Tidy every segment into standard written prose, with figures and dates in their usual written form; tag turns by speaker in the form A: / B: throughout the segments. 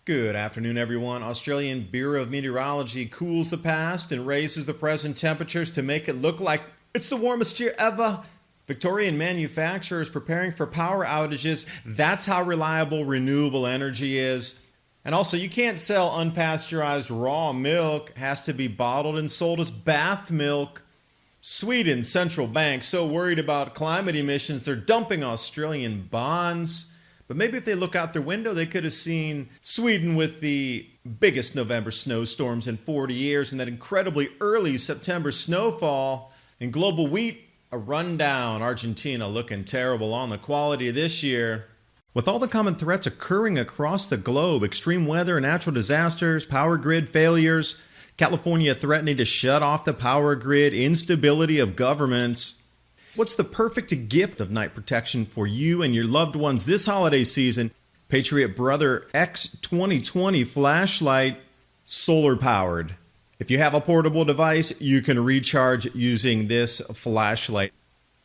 A: Good afternoon, everyone. Australian Bureau of Meteorology cools the past and raises the present temperatures to make it look like it's the warmest year ever. Victorian manufacturers preparing for power outages. That's how reliable renewable energy is. And also, you can't sell unpasteurized raw milk. It has to be bottled and sold as bath milk. Sweden's central bank so worried about climate emissions, they're dumping Australian bonds. But maybe if they look out their window, they could have seen Sweden with the biggest November snowstorms in 40 years and that incredibly early September snowfall. In global wheat, a rundown. Argentina looking terrible on the quality this year. With all the common threats occurring across the globe, extreme weather, natural disasters, power grid failures, California threatening to shut off the power grid, instability of governments. What's the perfect gift of night protection for you and your loved ones this holiday season? Patriot Brother X 2020 flashlight, solar powered. If you have a portable device, you can recharge using this flashlight.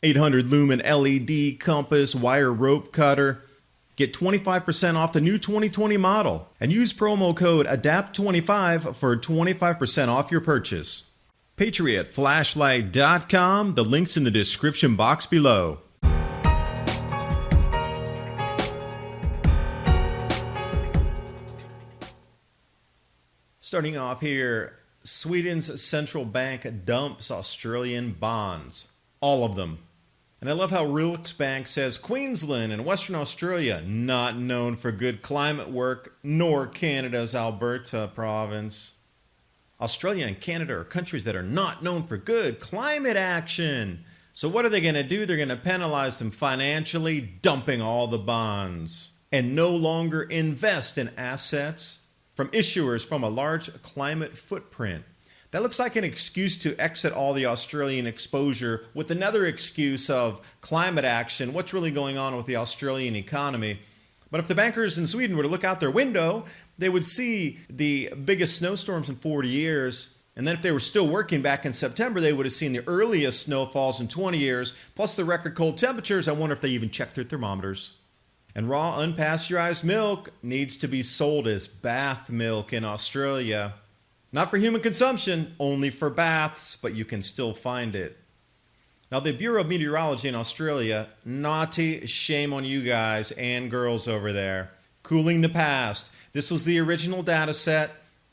A: 800 lumen LED compass wire rope cutter. Get 25% off the new 2020 model and use promo code ADAPT25 for 25% off your purchase. PatriotFlashlight.com. The link's in the description box below. Starting off here, Sweden's central bank dumps Australian bonds. All of them. And I love how Riksbank says Queensland and Western Australia, not known for good climate work, nor Canada's Alberta province. Australia and Canada are countries that are not known for good climate action. So what are they going to do? They're going to penalize them financially, dumping all the bonds, and no longer invest in assets from issuers from a large climate footprint. That looks like an excuse to exit all the Australian exposure with another excuse of climate action. What's really going on with the Australian economy? But if the bankers in Sweden were to look out their window, they would see the biggest snowstorms in 40 years. And then if they were still working back in September, they would have seen the earliest snowfalls in 20 years, plus the record cold temperatures. I wonder if they even checked their thermometers. And raw unpasteurized milk needs to be sold as bath milk in Australia. Not for human consumption, only for baths, but you can still find it. Now, the Bureau of Meteorology in Australia, naughty, shame on you guys and girls over there. Cooling the past. This was the original data set.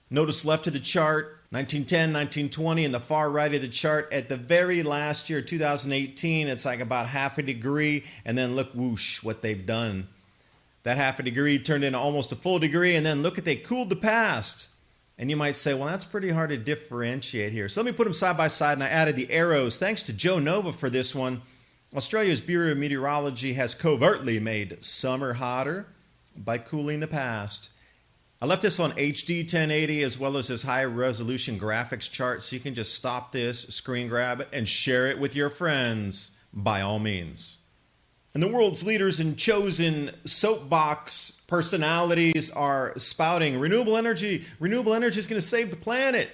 A: Notice left of the chart, 1910, 1920, and the far right of the chart. At the very last year, 2018, it's like about half a degree, and then look, whoosh, what they've done. That half a degree turned into almost a full degree, and then look at they cooled the past. And you might say, well, that's pretty hard to differentiate here. So let me put them side by side, and I added the arrows. Thanks to Joe Nova for this one. Australia's Bureau of Meteorology has covertly made summer hotter by cooling the past. I left this on HD 1080 as well as this high-resolution graphics chart, so you can just stop this, screen grab it, and share it with your friends, by all means. And the world's leaders and chosen soapbox personalities are spouting renewable energy. Renewable energy is going to save the planet.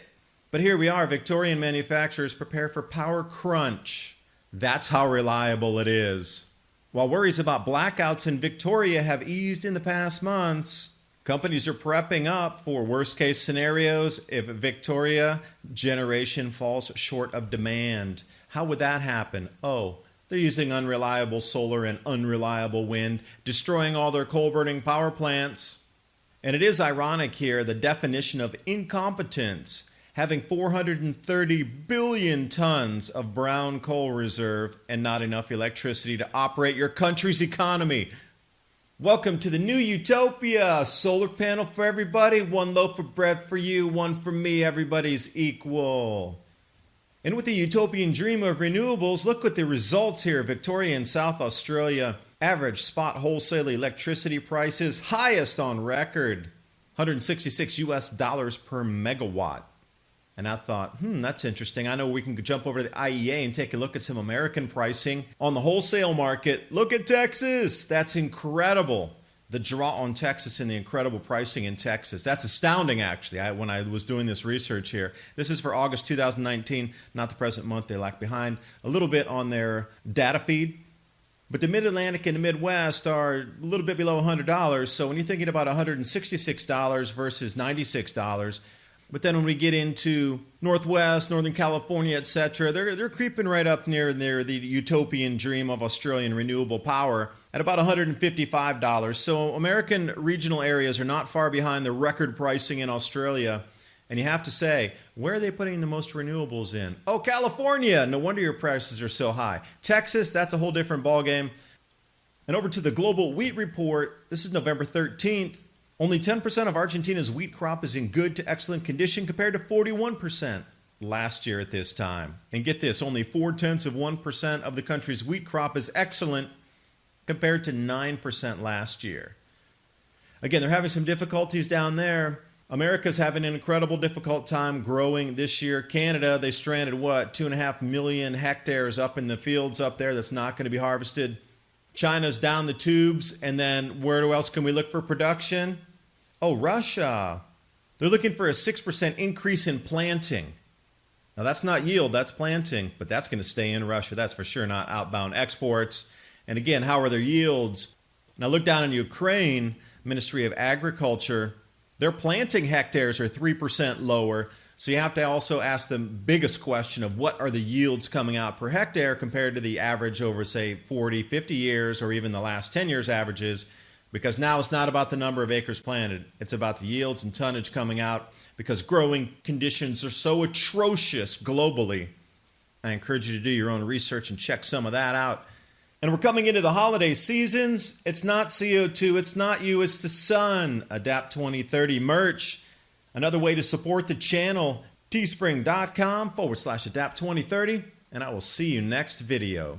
A: But here we are, Victorian manufacturers prepare for power crunch. That's how reliable it is. While worries about blackouts in Victoria have eased in the past months, companies are prepping up for worst-case scenarios if Victoria generation falls short of demand. How would that happen? They're using unreliable solar and unreliable wind, destroying all their coal-burning power plants. And it is ironic here, the definition of incompetence, having 430 billion tons of brown coal reserve and not enough electricity to operate your country's economy. Welcome to the new utopia. Solar panel for everybody, one loaf of bread for you, one for me, everybody's equal. And with the utopian dream of renewables, look at the results here. Victoria and South Australia, average spot wholesale electricity prices, highest on record, $166 per megawatt. And I thought, that's interesting. I know we can jump over to the IEA and take a look at some American pricing on the wholesale market. Look at Texas. That's incredible. The draw on Texas and the incredible pricing in Texas. That's astounding, actually, when I was doing this research here. This is for August 2019, not the present month. They lag behind a little bit on their data feed. But the Mid-Atlantic and the Midwest are a little bit below $100. So when you're thinking about $166 versus $96, but then when we get into Northwest, Northern California, etc., they're creeping right up near the utopian dream of Australian renewable power at about $155. So American regional areas are not far behind the record pricing in Australia. And you have to say, where are they putting the most renewables in? Oh, California! No wonder your prices are so high. Texas, that's a whole different ballgame. And over to the Global Wheat Report. This is November 13th. Only 10% of Argentina's wheat crop is in good to excellent condition compared to 41% last year at this time. And get this, only 0.4% of the country's wheat crop is excellent compared to 9% last year. Again, they're having some difficulties down there. America's having an incredible difficult time growing this year. Canada, they stranded 2.5 million hectares up in the fields up there that's not going to be harvested. China's down the tubes, and then where else can we look for production? Oh, Russia. They're looking for a 6% increase in planting. Now that's not yield, that's planting, but that's going to stay in Russia. That's for sure not outbound exports. And again, how are their yields? Now look down in Ukraine, Ministry of Agriculture. Their planting hectares are 3% lower. So you have to also ask the biggest question of what are the yields coming out per hectare compared to the average over, say, 40, 50 years or even the last 10 years averages, because now it's not about the number of acres planted. It's about the yields and tonnage coming out because growing conditions are so atrocious globally. I encourage you to do your own research and check some of that out. And we're coming into the holiday seasons. It's not CO2, it's not you, it's the sun. Adapt 2030 merch. Another way to support the channel, teespring.com/adapt2030, and I will see you next video.